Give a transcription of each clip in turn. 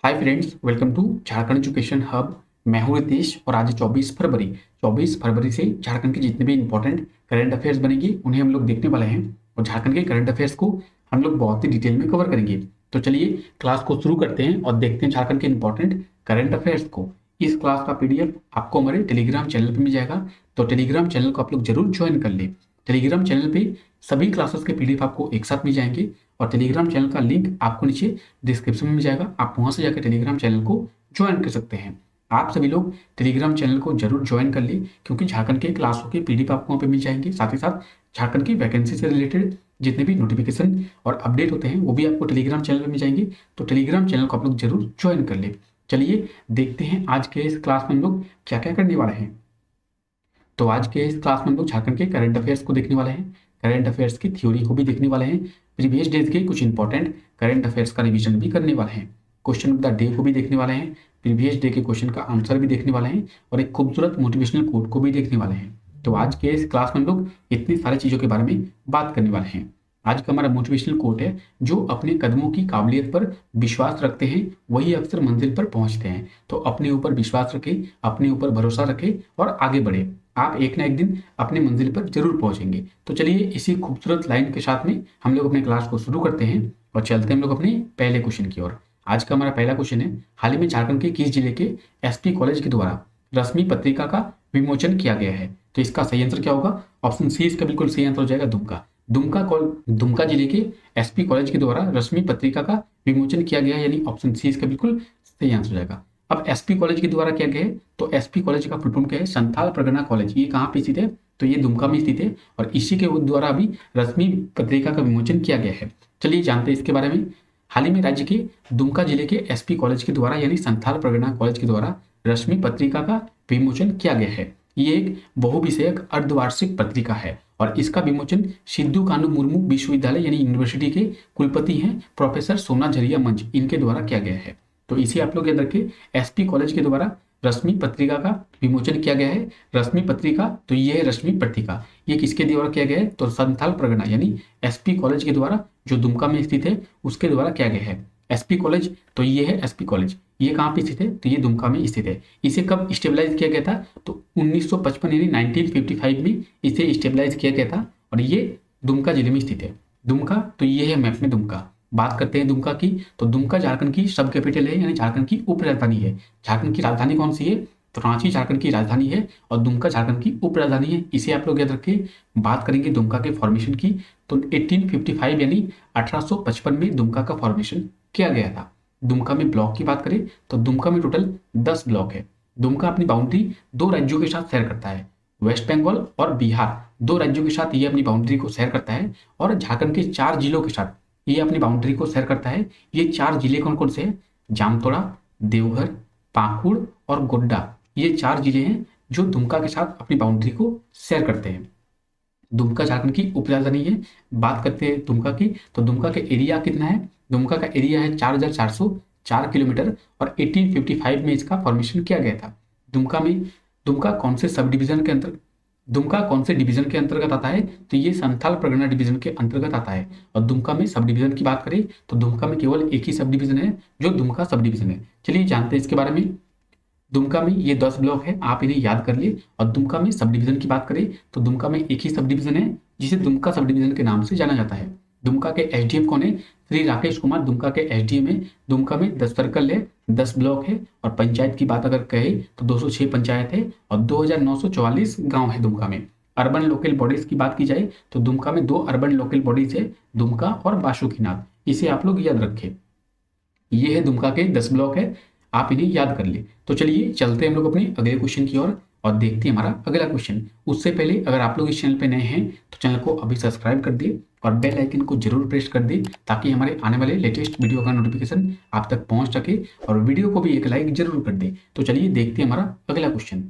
Hi friends, welcome to Jharkhand education hub. मैं हूं रितेश और आज 24 फरवरी से झारखंड के जितने भी इंपॉर्टेंट करंट अफेयर्स बनेंगे उन्हें हम लोग देखने वाले हैं और झारखंड के करंट अफेयर्स को हम लोग बहुत ही डिटेल में कवर करेंगे। तो चलिए क्लास को शुरू करते हैं और देखते हैं झारखंड के इंपॉर्टेंट करंट अफेयर्स को। इस क्लास का पीडीएफ आपको हमारे टेलीग्राम चैनल पर मिल जाएगा, तो टेलीग्राम चैनल को आप लोग जरूर ज्वाइन कर ले। टेलीग्राम चैनल पे सभी क्लासेस के पीडीएफ आपको एक साथ मिल जाएंगे और टेलीग्राम चैनल का लिंक आपको नीचे डिस्क्रिप्शन में मिल जाएगा। आप वहां से जाकर टेलीग्राम चैनल को ज्वाइन कर सकते हैं। आप सभी लोग टेलीग्राम चैनल को जरूर ज्वाइन कर ले, क्योंकि झारखंड के क्लासों के पीडीएफ आपको वहाँ पे मिल जाएंगे। साथ ही साथ झारखंड की वैकेंसी से रिलेटेड जितने भी नोटिफिकेशन और अपडेट होते हैं वो भी आपको टेलीग्राम चैनल पर मिल जाएंगे। तो टेलीग्राम चैनल को आप लोग जरूर ज्वाइन कर ले। चलिए देखते हैं आज के इस क्लास में हम लोग क्या क्या करने वाले हैं। तो आज के इस क्लास में हम लोग झारखंड के करंट अफेयर्स को देखने वाले हैं, करंट अफेयर्स की थ्योरी को भी देखने वाले हैं, प्रीवियस डेज के कुछ इंपॉर्टेंट करंट अफेयर्स का रिवीजन भी करने वाले हैं, क्वेश्चन ऑफ द डे को भी देखने वाले हैं, प्रीवियस डे के क्वेश्चन का आंसर भी देखने वाले हैं और एक खूबसूरत मोटिवेशनल कोट को भी देखने वाले हैं। तो आज के इस क्लास में हम लोग इतनी सारी चीज़ों के बारे में बात करने वाले हैं। आज का हमारा मोटिवेशनल कोट है, जो अपने कदमों की काबिलियत पर विश्वास रखते हैं वही अक्सर मंजिल पर पहुंचते हैं। तो अपने ऊपर विश्वास रखें, अपने ऊपर भरोसा रखें और आगे बढ़े। आप एक ना एक दिन अपने मंजिल पर जरूर पहुंचेंगे। तो चलिए इसी खूबसूरत लाइन के साथ में हम लोग अपने क्लास को शुरू करते हैं और चलते हैं हम लोग अपने पहले क्वेश्चन की ओर। आज का हमारा पहला क्वेश्चन है, हाल ही में झारखंड के किस जिले के एसपी कॉलेज के द्वारा रश्मि पत्रिका का विमोचन किया गया है? तो इसका सही आंसर क्या होगा? ऑप्शन सी इसका बिल्कुल सही आंसर हो जाएगा, दुमका। दुमका जिले के एसपी कॉलेज के द्वारा रश्मि पत्रिका का विमोचन किया गया है, यानी ऑप्शन सी इसका बिल्कुल सही आंसर हो जाएगा। अब एसपी कॉलेज के द्वारा क्या गया है, तो एसपी कॉलेज का फुल फॉर्म क्या है? संथाल परगना कॉलेज। ये कहाँ पे स्थित है? तो ये दुमका में स्थित है और इसी के द्वारा अभी रश्मि पत्रिका का विमोचन किया गया है। चलिए जानते हैं इसके बारे में। हाल ही में राज्य के दुमका जिले के एसपी कॉलेज के द्वारा यानी संथाल परगना कॉलेज के द्वारा रश्मि पत्रिका का विमोचन किया गया है। ये एक बहुविषयक अर्धवार्षिक पत्रिका है और इसका विमोचन सिद्धू कान्हू मुर्मू विश्वविद्यालय यानी यूनिवर्सिटी के कुलपति हैं प्रोफेसर सोना झरिया मंच, इनके द्वारा किया गया है। तो इसे आप लोग याद रखें, एसपी कॉलेज के द्वारा रश्मि पत्रिका का विमोचन किया गया है। रश्मि पत्रिका, तो ये है रश्मि पत्रिका, ये किसके द्वारा किया गया है? तो संथाल परगना यानी एसपी कॉलेज के द्वारा जो दुमका में स्थित है उसके द्वारा किया गया है। एसपी कॉलेज, तो ये है एसपी कॉलेज, ये कहाँ पे स्थित है? तो ये दुमका में स्थित है। इसे कब स्टेबलाइज किया गया था? तो 1955 यानी 1955 में इसे स्टेबलाइज किया गया था और ये दुमका जिले में स्थित है। दुमका, तो ये है मैप में दुमका। बात करते हैं दुमका की, तो दुमका झारखंड की सब कैपिटल है, यानी झारखंड की उप राजधानी है। झारखंड की राजधानी कौन सी है? तो रांची झारखंड की राजधानी है और दुमका झारखंड की उप राजधानी है। इसे आप लोग याद रखें। बात करेंगे दुमका के फॉर्मेशन की, तो 1855 यानी 1855 में दुमका का फॉर्मेशन किया गया था। दुमका में ब्लॉक की बात करें तो दुमका में टोटल 10 ब्लॉक है। दुमका अपनी बाउंड्री दो राज्यों के साथ शेयर करता है, वेस्ट बंगाल और बिहार, दो राज्यों के साथ ये अपनी बाउंड्री को शेयर करता है और झारखंड के 4 जिलों के साथ ये अपनी बाउंड्री को शेयर करता है। ये 4 जिले कौन कौन से हैं? जामतोड़ा, देवघर, पाकुड़ और गोड्डा, ये 4 जिले हैं जो दुमका के साथ अपनी बाउंड्री को शेयर करते हैं। दुमका झारखंड की उप राजधानी है। बात करते हैं दुमका की, तो दुमका का एरिया कितना है? दुमका का एरिया है 4404 किलोमीटर और 1855 में इसका फॉर्मेशन किया गया था। दुमका कौन से सब डिवीजन के अंतर्गत, दुमका कौन से डिवीजन के अंतर्गत आता है? तो ये संथाल परगना डिवीजन के अंतर्गत आता है। और दुमका में सब डिवीजन की बात करें तो दुमका में केवल एक ही सब डिवीजन है जो दुमका सब डिवीजन है। चलिए जानते हैं इसके बारे में। दुमका में ये 10 ब्लॉक है, आप इन्हें याद कर लिए। और दुमका में सब डिवीजन की बात करें तो दुमका में एक ही सब डिवीजन है जिसे दुमका सब डिवीजन के नाम से जाना जाता है। दुमका के एसडीएम कौन है? श्री राकेश कुमार दुमका के एसडीएम है। दुमका में 10 सर्कल है, 10 ब्लॉक है और पंचायत की बात अगर कहे तो 206 पंचायत है और 2944 गांव है दुमका में। अर्बन लोकल बॉडीज की बात की जाए तो दुमका में 2 अर्बन लोकल बॉडीज है, दुमका और बासुकीनाथ, इसे आप लोग याद रखें। ये है दुमका के 10 ब्लॉक है, आप इन्हें याद कर ले। तो चलिए चलते हैं हम लोग अपने अगले क्वेश्चन की ओर और देखते हैं हमारा अगला क्वेश्चन। उससे पहले अगर आप लोग इस चैनल पे नए हैं तो चैनल को अभी सब्सक्राइब कर दे और बेल आइकन को जरूर प्रेस कर दे ताकि हमारे आने वाले लेटेस्ट वीडियो का नोटिफिकेशन आप तक पहुंच सके और वीडियो को भी एक लाइक जरूर कर दे। तो चलिए देखते हैं हमारा अगला क्वेश्चन।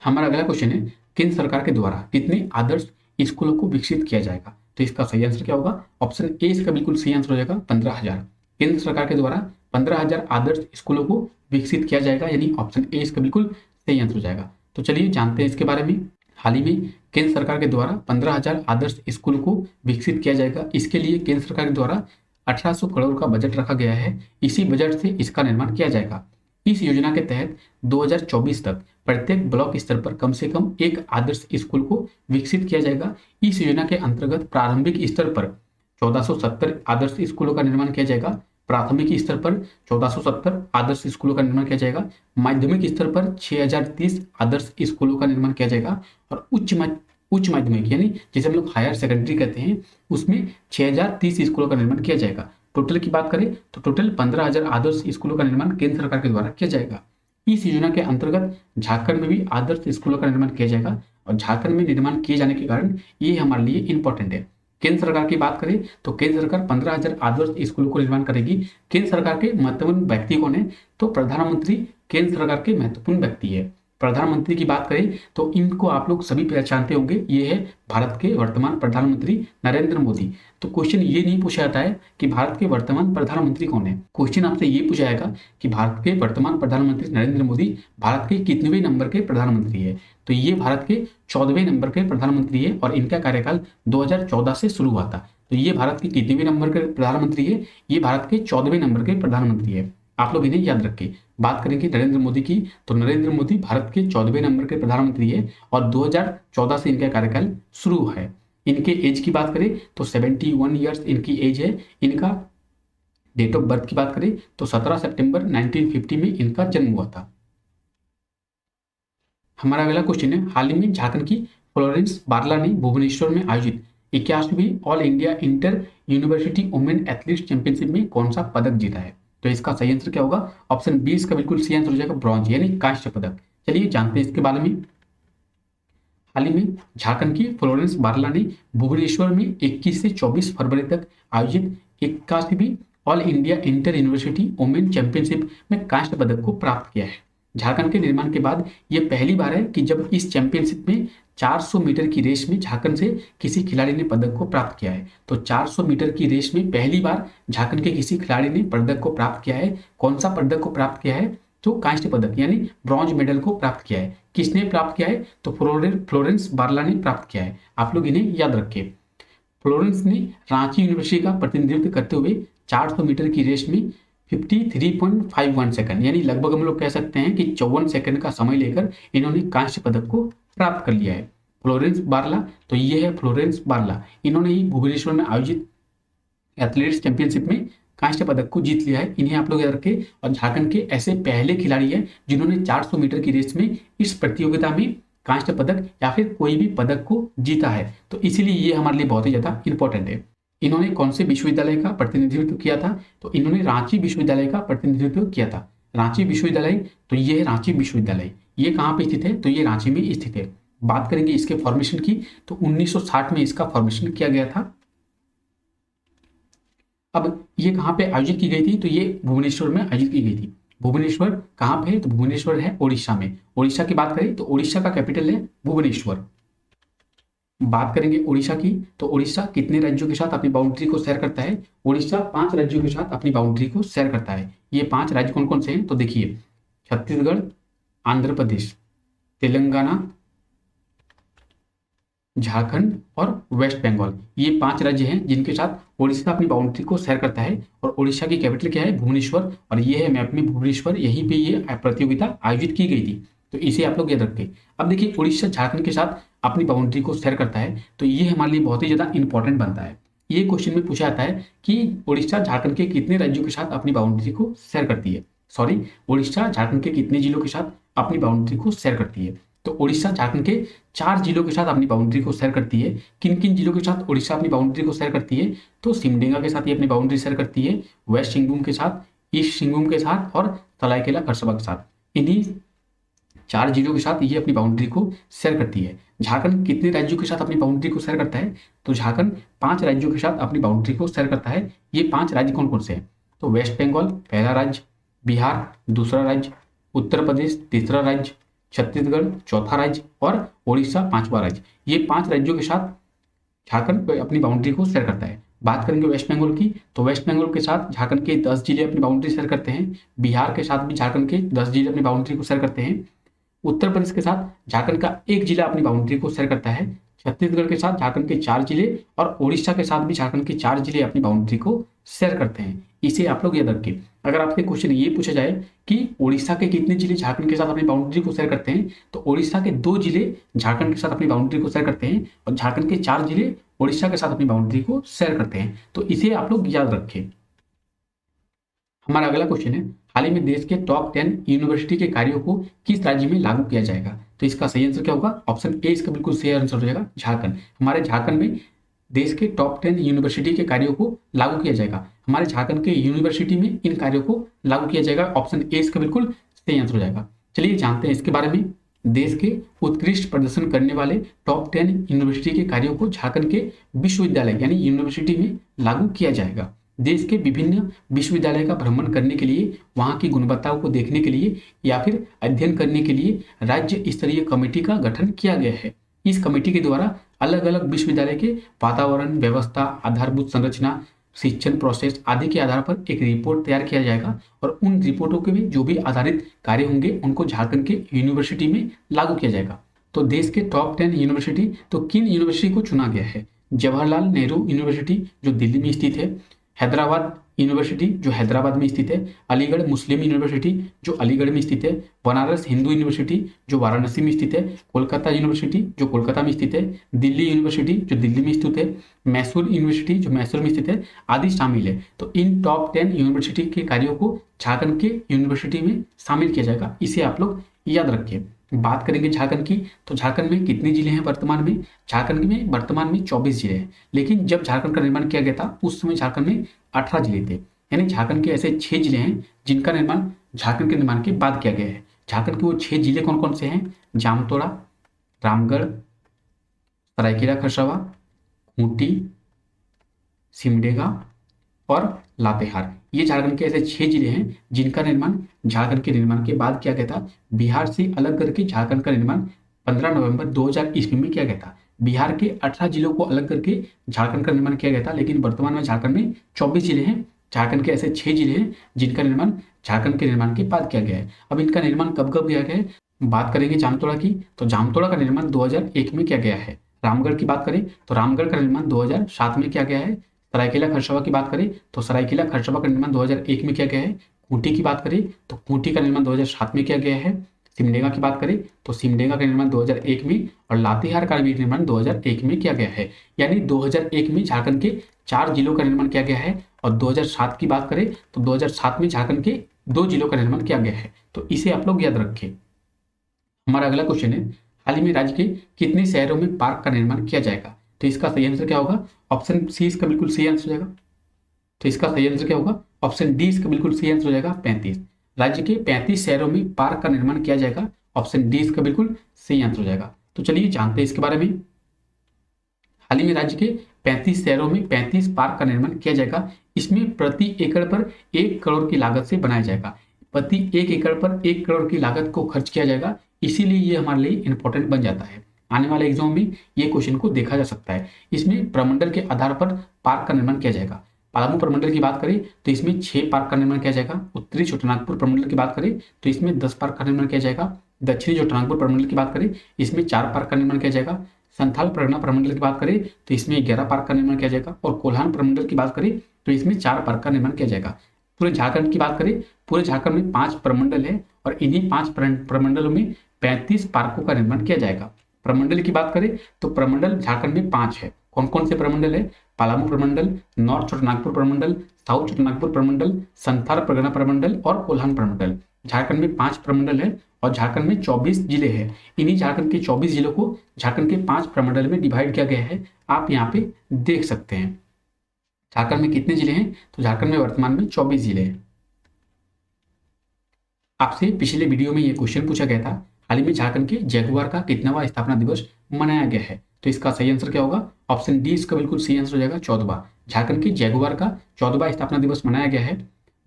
हमारा अगला क्वेश्चन है, केंद्र सरकार के द्वारा कितने आदर्श स्कूलों को विकसित किया जाएगा? तो इसका सही आंसर क्या होगा? ऑप्शन ए इसका बिल्कुल सही आंसर हो जाएगा, 15,000। केंद्र सरकार के द्वारा 15,000 आदर्श स्कूलों को विकसित किया जाएगा, यानी ऑप्शन ए इसका बिल्कुल सही आंसर हो जाएगा। तो चलिए जानते हैं इसके बारे में। हाल ही में केंद्र सरकार के द्वारा 15,000 आदर्श स्कूलों को विकसित किया जाएगा। इसके लिए केंद्र सरकार के द्वारा 1800 करोड़ का बजट रखा गया है। इसी बजट से इसका निर्माण किया जाएगा। इस योजना के तहत 2024 तक प्रत्येक ब्लॉक स्तर पर कम से कम एक आदर्श स्कूल को विकसित किया जाएगा। इस योजना के अंतर्गत प्रारंभिक स्तर पर 1470 आदर्श स्कूलों का निर्माण किया जाएगा। प्राथमिक स्तर पर 1470 आदर्श स्कूलों का निर्माण किया जाएगा। माध्यमिक स्तर पर 6030 आदर्श स्कूलों का निर्माण किया जाएगा और उच्च माध्यमिक यानी जिसे हम लोग हायर सेकेंडरी कहते हैं, उसमें 6030 स्कूलों का निर्माण किया जाएगा। टोटल की बात करें तो टोटल 15,000 आदर्श स्कूलों का निर्माण केंद्र सरकार के द्वारा किया जाएगा। इस योजना के अंतर्गत झारखंड में भी आदर्श स्कूलों का निर्माण किया जाएगा और झारखंड में निर्माण किए जाने के कारण ये हमारे लिए इंपॉर्टेंट है। केंद्र सरकार की बात करें तो केंद्र सरकार 15,000 आदर्श स्कूलों को निर्माण करेगी। केंद्र सरकार के महत्वपूर्ण व्यक्ति कौन है? तो प्रधानमंत्री केंद्र सरकार के महत्वपूर्ण व्यक्ति है। प्रधानमंत्री की बात करें तो इनको आप लोग सभी पहचानते होंगे, ये है भारत के वर्तमान प्रधानमंत्री नरेंद्र मोदी। तो क्वेश्चन ये नहीं पूछा जाता है कि भारत के वर्तमान प्रधानमंत्री कौन है, क्वेश्चन आपसे ये पूछा जाएगा कि भारत के वर्तमान प्रधानमंत्री नरेंद्र मोदी भारत के कितनेवें नंबर के प्रधानमंत्री है। तो ये भारत के 14वें नंबर के प्रधानमंत्री है और इनका कार्यकाल 2014 से शुरू हुआ था। तो ये भारत के कितनेवें नंबर के प्रधानमंत्री है? ये भारत के 14वें नंबर के प्रधानमंत्री है। आप लोग इन्हें याद रखें। बात करेंगे नरेंद्र मोदी की तो नरेंद्र मोदी भारत के 14वें नंबर के प्रधानमंत्री है और 2014 से इनका कार्यकाल शुरू हुआ है। इनके एज की बात करें तो 71 ईयर्स इनकी एज है। इनका डेट ऑफ बर्थ की बात करें तो 17 सितंबर 1950 में इनका जन्म हुआ था। हमारा अगला क्वेश्चन है, हाल ही में झारखंड की फ्लोरेंस बारला ने भुवनेश्वर में आयोजित 81वीं all India inter university women athlete championship में कौन सा पदक जीता है? तो इसका सही आंसर क्या होगा? ऑप्शन 20 का बिल्कुल सही आंसर हो जाएगा ब्रॉन्ज यानी कांस्य पदक। चलिए जानते हैं इसके बारे में। हाल ही में झारखंड की फ्लोरेंस बारला ने भुवनेश्वर में 21 से 24 फरवरी तक आयोजित 81वीं all India inter university women championship में कांस्य पदक को प्राप्त किया है। झारखंड के निर्माण के बाद यह पहली बार है कि जब इस चैंपियनशिप में 400 मीटर की रेस में झारखंड से किसी खिलाड़ी ने पदक को प्राप्त किया है। तो 400 मीटर की रेस में पहली बार झारखंड के किसी खिलाड़ी ने पदक को प्राप्त किया है। कौन सा पदक को प्राप्त किया है? तो कांस्य पदक यानी ब्रॉन्ज मेडल को प्राप्त किया है। किसने प्राप्त किया है? तो फ्लोरेंस बारला ने प्राप्त किया है। आप लोग इन्हें याद रखें। फ्लोरेंस ने रांची यूनिवर्सिटी का प्रतिनिधित्व करते हुए 400 मीटर की रेस में 53.51 सेकंड यानी लगभग हम लोग कह सकते हैं कि 54 सेकंड का समय लेकर इन्होंने कांस्य पदक को प्राप्त कर लिया है। फ्लोरेंस बारला, तो ये है फ्लोरेंस बारला। इन्होंने ही भुवनेश्वर में आयोजित एथलेटिक्स चैंपियनशिप में कांस्य पदक को जीत लिया है। इन्हें आप लोग याद रखें। और झारखंड के ऐसे पहले खिलाड़ी हैं जिन्होंने 400 मीटर की रेस में इस प्रतियोगिता में कांस्य पदक या फिर कोई भी पदक को जीता है। तो इसीलिए ये हमारे लिए बहुत ही ज्यादा इंपॉर्टेंट है। इन्होंने कौन से विश्वविद्यालय का प्रतिनिधित्व किया था? तो इन्होंने रांची विश्वविद्यालय का प्रतिनिधित्व किया था। रांची विश्वविद्यालय, तो ये है रांची विश्वविद्यालय। ये कहाँ पे स्थित है? तो ये रांची में स्थित है। बात करेंगे इसके फॉर्मेशन की तो 1960 में इसका फॉर्मेशन किया गया था। अब ये कहाँ पे आयोजित की गई थी? तो ये भुवनेश्वर में आयोजित की गई थी। भुवनेश्वर कहाँ पे है? तो भुवनेश्वर है उड़ीसा में। उड़ीसा की बात करें तो उड़ीसा का कैपिटल है भुवनेश्वर। बात करेंगे उड़ीसा की तो उड़ीसा कितने राज्यों के साथ अपनी बाउंड्री को शेयर करता है? उड़ीसा 5 राज्यों के साथ अपनी बाउंड्री को शेयर करता है। ये 5 राज्य कौन कौन से हैं? तो देखिए, छत्तीसगढ़, आंध्र प्रदेश, तेलंगाना, झारखंड और वेस्ट बंगाल, ये 5 राज्य हैं जिनके साथ उड़ीसा अपनी बाउंड्री को शेयर करता है। और उड़ीसा की कैपिटल क्या है? भुवनेश्वर। और ये है मैप में भुवनेश्वर, यहीं पे ये प्रतियोगिता आयोजित की गई थी। तो इसे आप लोग याद रखें। अब देखिए, उड़ीसा झारखंड के साथ अपनी बाउंड्री को शेयर करता है, तो ये हमारे लिए बहुत ही ज्यादा इंपॉर्टेंट बनता है। ये क्वेश्चन में पूछा जाता है कि उड़ीसा झारखंड के कितने राज्यों के साथ अपनी बाउंड्री को शेयर करती है। सॉरी, उड़ीसा झारखंड के कितने जिलों के साथ अपनी बाउंड्री को शेयर करती है? तो उड़ीसा झारखंड के 4 जिलों के साथ अपनी बाउंड्री को शेयर करती है। किन किन जिलों के साथ उड़ीसा अपनी बाउंड्री को शेयर करती है? तो सिमडेगा के साथ ये अपनी बाउंड्री शेयर करती है, वेस्ट सिंहभूम के साथ, ईस्ट सिंहभूम के साथ और सरायकेला खरसावां के साथ। इन्हीं 4 जिलों के साथ ये अपनी बाउंड्री को शेयर करती है। झारखंड कितने राज्यों के साथ अपनी बाउंड्री को शेयर करता है? तो झारखंड 5 राज्यों के साथ अपनी बाउंड्री को शेयर करता है। ये 5 राज्य कौन कौन से हैं? तो वेस्ट बंगाल पहला राज्य, बिहार दूसरा राज्य, उत्तर प्रदेश तीसरा राज्य, छत्तीसगढ़ चौथा राज्य और उड़ीसा 5वां राज्य। ये 5 राज्यों के साथ झारखंड अपनी बाउंड्री को शेयर करता है। बात करेंगे वेस्ट बंगाल की तो वेस्ट बंगाल के साथ झारखंड के 10 जिले अपनी बाउंड्री शेयर करते हैं। बिहार के साथ भी झारखंड के 10 जिले अपनी बाउंड्री को शेयर करते हैं। उत्तर प्रदेश के साथ झारखंड का 1 जिला अपनी बाउंड्री को शेयर करता है। छत्तीसगढ़ के साथ झारखंड के 4 जिले और उड़ीसा के साथ भी झारखंड के 4 जिले अपनी बाउंड्री को शेयर करते हैं। इसे आप लोग याद रखिए। अगर आपसे क्वेश्चन ये पूछा जाए कि उड़ीसा के कितने जिले झारखंड के साथ अपनी बाउंड्री को शेयर करते हैं, तो उड़ीसा के 2 जिले झारखंड के साथ अपनी बाउंड्री को शेयर करते हैं और झारखंड के 4 जिले उड़ीसा के साथ अपनी बाउंड्री को शेयर करते हैं। तो इसे आप लोग याद रखें। हमारा अगला क्वेश्चन है, हाल ही में देश के टॉप 10 यूनिवर्सिटी के कार्यों को किस राज्य में लागू किया जाएगा? तो इसका सही आंसर क्या होगा? ऑप्शन ए इसका बिल्कुल सही आंसर हो जाएगा, झारखंड। हमारे झारखंड में देश के टॉप 10 यूनिवर्सिटी के कार्यों को लागू किया जाएगा। हमारे झारखंड के यूनिवर्सिटी में इन कार्यों को लागू किया जाएगा। ऑप्शन ए इसका बिल्कुल सही आंसर हो जाएगा। चलिए जानते हैं इसके बारे में। देश के उत्कृष्ट प्रदर्शन करने वाले टॉप 10 यूनिवर्सिटी के कार्यों को झारखंड के विश्वविद्यालय यानी यूनिवर्सिटी में लागू किया जाएगा। देश के विभिन्न विश्वविद्यालय का भ्रमण करने के लिए, वहां की गुणवत्ताओं को देखने के लिए या फिर अध्ययन करने के लिए राज्य स्तरीय कमेटी का गठन किया गया है। इस कमेटी के द्वारा अलग अलग विश्वविद्यालय के वातावरण, व्यवस्था, आधारभूत संरचना, शिक्षण प्रोसेस आदि के आधार पर एक रिपोर्ट तैयार किया जाएगा और उन रिपोर्टों के भी जो भी आधारित कार्य होंगे उनको झारखंड के यूनिवर्सिटी में लागू किया जाएगा। तो देश के टॉप 10 यूनिवर्सिटी, तो किन यूनिवर्सिटी को चुना गया है? जवाहरलाल नेहरू यूनिवर्सिटी जो दिल्ली में स्थित है, हैदराबाद यूनिवर्सिटी जो हैदराबाद में स्थित है, अलीगढ़ मुस्लिम यूनिवर्सिटी जो अलीगढ़ में स्थित है, बनारस हिंदू यूनिवर्सिटी जो वाराणसी में स्थित है, कोलकाता यूनिवर्सिटी जो कोलकाता में स्थित है, दिल्ली यूनिवर्सिटी जो दिल्ली में स्थित है, मैसूर यूनिवर्सिटी जो मैसूर में स्थित है आदि शामिल है। तो इन टॉप 10 यूनिवर्सिटी के कार्यों को झारखंड के यूनिवर्सिटी में शामिल किया जाएगा। इसे आप लोग याद रखिए। बात करेंगे झारखंड की, तो झारखंड में कितने जिले हैं वर्तमान में? झारखंड में वर्तमान में 24 जिले हैं, लेकिन जब झारखंड का निर्माण किया गया था उस समय झारखंड में 18 जिले थे। यानी झारखंड के ऐसे 6 जिले हैं जिनका निर्माण झारखंड के निर्माण के बाद किया गया है। झारखंड के वो 6 जिले कौन कौन से हैं? जामतोड़ा, रामगढ़, सरायकेला खरसावा, खूंटी, सिमडेगा और लातेहार। ये झारखंड के ऐसे 6 जिले हैं जिनका निर्माण झारखंड के निर्माण के बाद किया गया था। बिहार से अलग करके झारखंड का निर्माण 15 नवंबर 2000 ईस्वी में किया गया था। बिहार के 18 जिलों को अलग करके झारखंड का निर्माण किया गया था, लेकिन वर्तमान में झारखंड में 24 जिले हैं। झारखंड के ऐसे 6 जिले हैं जिनका निर्माण झारखंड के निर्माण के बाद किया गया है। अब इनका निर्माण कब कब किया गया है? बात करेंगे जामतोड़ा की, तो जामतोड़ा का निर्माण 2001 में किया गया है। रामगढ़ की बात करें तो रामगढ़ का निर्माण 2007 में किया गया है। सरायकेला खरसावा की बात करें तो सरायकेला खरसावा का निर्माण 2001 में किया गया है। खूंटी की बात करें तो खूंटी का निर्माण 2007 में किया गया है। सिमडेगा की बात करें तो सिमडेगा का निर्माण 2001 में और लातेहार का भी निर्माण 2001 में किया गया है। यानी 2001 में झारखंड के 4 जिलों का निर्माण किया गया है और 2007 की बात करें तो 2007 में झारखंड के 2 जिलों का निर्माण किया गया है। तो इसे आप लोग याद रखें। हमारा अगला क्वेश्चन है, हाल ही में राज्य के कितने शहरों में पार्क का निर्माण किया जाएगा? तो इसका सही आंसर क्या होगा? ऑप्शन सी इसका बिल्कुल सही आंसर हो जाएगा। तो इसका सही आंसर क्या होगा? ऑप्शन डी इसका बिल्कुल सही आंसर हो जाएगा, 35। राज्य के 35 शहरों में पार्क का निर्माण किया जाएगा। ऑप्शन डी इसका बिल्कुल सही आंसर हो जाएगा। तो चलिए जानते हैं इसके बारे में। हाल ही में राज्य के 35 शहरों में 35 पार्क का निर्माण किया जाएगा। इसमें प्रति एकड़ पर 1 करोड़ की लागत से बनाया जाएगा। प्रति 1 एकड़ पर 1 करोड़ की लागत को खर्च किया जाएगा, इसीलिए ये हमारे लिए इंपॉर्टेंट बन जाता है। आने वाले एग्जाम में ये क्वेश्चन को देखा जा सकता है। इसमें प्रमंडल के आधार पर पार्क का निर्माण किया जाएगा। पलामू प्रमंडल की बात करें तो इसमें 6 पार्क का निर्माण किया जाएगा। उत्तरी छोटानागपुर प्रमंडल की बात करें तो इसमें 10 पार्क का निर्माण किया जाएगा। दक्षिणी छोटानागपुर प्रमंडल की बात करें इसमें 4 पार्क का निर्माण किया जाएगा। संथाल परगना प्रमंडल की बात करें तो इसमें 11 पार्क का निर्माण किया जाएगा और कोल्हान प्रमंडल की बात करें तो इसमें 4 पार्क का निर्माण किया जाएगा। पूरे झारखंड की बात करें, पूरे झारखंड में 5 प्रमंडल है और इन्हीं 5 प्रमंडलों में 35 पार्कों का निर्माण किया जाएगा। प्रमंडल की बात करें तो प्रमंडल झारखंड में 5 है। कौन कौन से प्रमंडल है? पलामू प्रमंडल, नॉर्थ छोटानागपुर प्रमंडल, साउथ छोटानागपुर प्रमंडल, संथाल परगना प्रमंडल और कोल्हान प्रमंडल। झारखंड में 5 प्रमंडल है और झारखंड में 24 जिले हैं। इन्हीं झारखंड के 24 जिलों को झारखंड के 5 प्रमंडल में डिवाइड किया गया है। आप यहाँ पे देख सकते हैं झारखंड में कितने जिले हैं। तो झारखंड में वर्तमान में 24 जिले हैं। आपसे पिछले वीडियो में ये क्वेश्चन पूछा गया था, हाल ही में झारखंड के जगुआर का कितनावां स्थापना दिवस मनाया गया है? तो इसका सही आंसर क्या होगा? ऑप्शन डी इसका बिल्कुल सही आंसर हो जाएगा, 14वां। झारखंड के जगुआर का 14वां स्थापना दिवस मनाया गया है।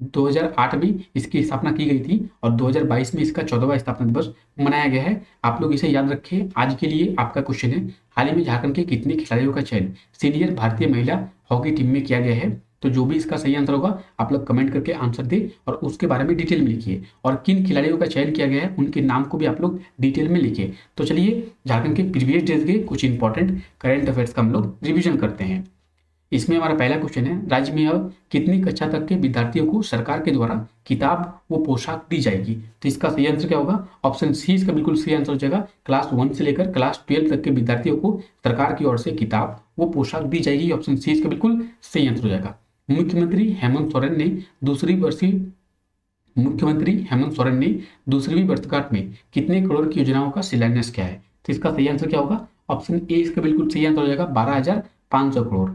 2008 में इसकी स्थापना की गई थी और 2022 में इसका 14वां स्थापना दिवस मनाया गया है। आप लोग इसे याद रखिए। आज के लिए आपका क्वेश्चन है, हाल ही में झारखंड के कितने खिलाड़ियों का चयन सीनियर भारतीय महिला हॉकी टीम में किया गया है? तो जो भी इसका सही आंसर होगा आप लोग कमेंट करके आंसर दे और उसके बारे में डिटेल में लिखिए, और किन खिलाड़ियों का चयन किया गया है उनके नाम को भी आप लोग डिटेल में लिखिए। तो चलिए झारखंड के प्रीवियस डेज के कुछ इंपॉर्टेंट करंट अफेयर्स का हम लोग रिविजन करते हैं। इसमें हमारा पहला क्वेश्चन है, राज्य में अब कितनी कक्षा तक के विद्यार्थियों को सरकार के द्वारा किताब व पोशाक दी जाएगी? तो इसका सही आंसर क्या होगा? ऑप्शन सी इसका बिल्कुल सही आंसर हो जाएगा। क्लास 1 से लेकर क्लास 12 तक के विद्यार्थियों को सरकार की ओर से किताब व पोशाक दी जाएगी। ऑप्शन सी इसका बिल्कुल सही आंसर हो जाएगा। मुख्यमंत्री हेमंत सोरेन ने दूसरी वर्षगांठ में कितने करोड़ की योजनाओं का शिलान्यास किया है? तो इसका सही आंसर क्या होगा? ऑप्शन ए इसका बिल्कुल सही आंसर हो जाएगा, 12,500 करोड़।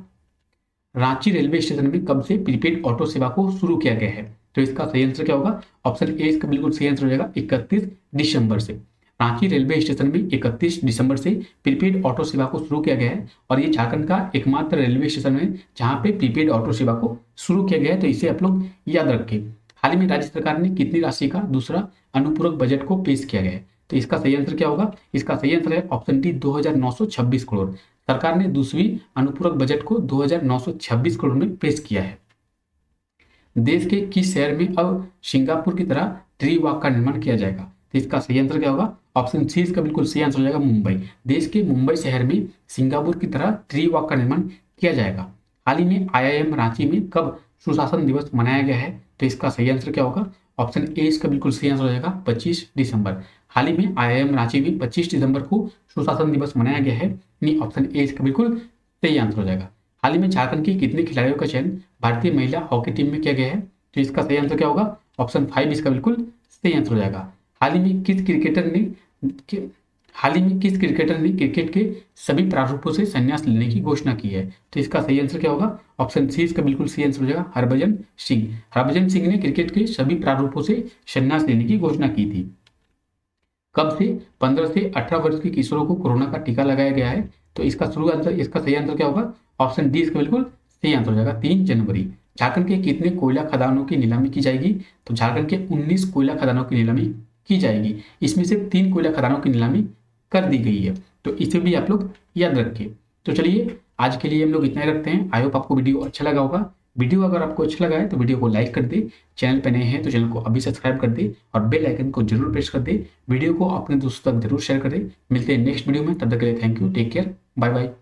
रांची रेलवे स्टेशन में कब से प्रीपेड ऑटो सेवा को शुरू किया गया है? तो इसका सही आंसर क्या होगा? ऑप्शन ए इसका बिल्कुल सही आंसर हो जाएगा, 31 दिसंबर से। रांची रेलवे स्टेशन में 31 दिसंबर से प्रीपेड ऑटो सेवा को शुरू किया गया है, और ये झारखंड का एकमात्र रेलवे स्टेशन है जहां पे प्रीपेड ऑटो सेवा को शुरू किया गया है। तो इसे आप लोग याद रखें। हाल ही में राज्य सरकार ने कितनी राशि का दूसरा अनुपूरक बजट को पेश किया गया है? तो इसका सही आंसर क्या होगा? इसका सही आंसर है ऑप्शन डी, 2,926 करोड़। सरकार ने दूसरी अनुपूरक बजट को 2,926 करोड़ में पेश किया है। देश के किस शहर में अब सिंगापुर की तरह ट्री वॉक का निर्माण किया जाएगा? तो इसका सही आंसर क्या होगा? ऑप्शन सी इसका बिल्कुल सही आंसर हो जाएगा, मुंबई। देश के मुंबई शहर में सिंगापुर की तरह ट्री वॉक का निर्माण किया जाएगा। हाल ही में IIM रांची में कब सुशासन दिवस मनाया गया है? तो इसका सही आंसर क्या होगा? ऑप्शन ए इसका बिल्कुल सही आंसर हो जाएगा, 25 दिसंबर। हाल ही में IIM रांची में 25 दिसंबर को सुशासन दिवस मनाया गया है। नहीं, ऑप्शन ए इसका बिल्कुल सही आंसर हो जाएगा। हाल ही में झारखंड की कितने खिलाड़ियों का चयन भारतीय महिला हॉकी टीम में किया गया है? तो इसका सही आंसर क्या होगा? ऑप्शन 5 इसका बिल्कुल सही आंसर हो जाएगा। हाल ही में किस क्रिकेटर ने क्रिकेट के सभी प्रारूपों से संन्यास लेने की घोषणा की है? तो इसका सही आंसर क्या होगा? ऑप्शन सी इसका बिल्कुल सही आंसर हो जाएगा, हरभजन सिंह। हरभजन सिंह ने क्रिकेट के सभी प्रारूपों से संन्यास लेने की घोषणा की थी। कब से 15 से 18 वर्ष के किशोरों को कोरोना का टीका लगाया गया है? तो इसका सही आंसर क्या होगा? ऑप्शन डी इसका बिल्कुल सही आंसर हो जाएगा, 3 जनवरी। झारखंड के कितने कोयला खदानों की नीलामी की जाएगी? तो झारखंड के 19 कोयला खदानों की नीलामी की जाएगी। इसमें से 3 कोयला खदानों की नीलामी कर दी गई है, तो इसे भी आप लोग याद रखें। तो चलिए आज के लिए हम लोग इतना ही रखते हैं। आई होप आपको वीडियो अच्छा लगा होगा। वीडियो अगर आपको अच्छा लगा है तो वीडियो को लाइक कर दे, चैनल पर नए हैं तो चैनल को अभी सब्सक्राइब कर दे और बेल आइकन को जरूर प्रेस कर दे। वीडियो को अपने दोस्तों तक जरूर शेयर कर दे। मिलते हैं नेक्स्ट वीडियो में, तब तक के लिए thank you, take care, bye bye.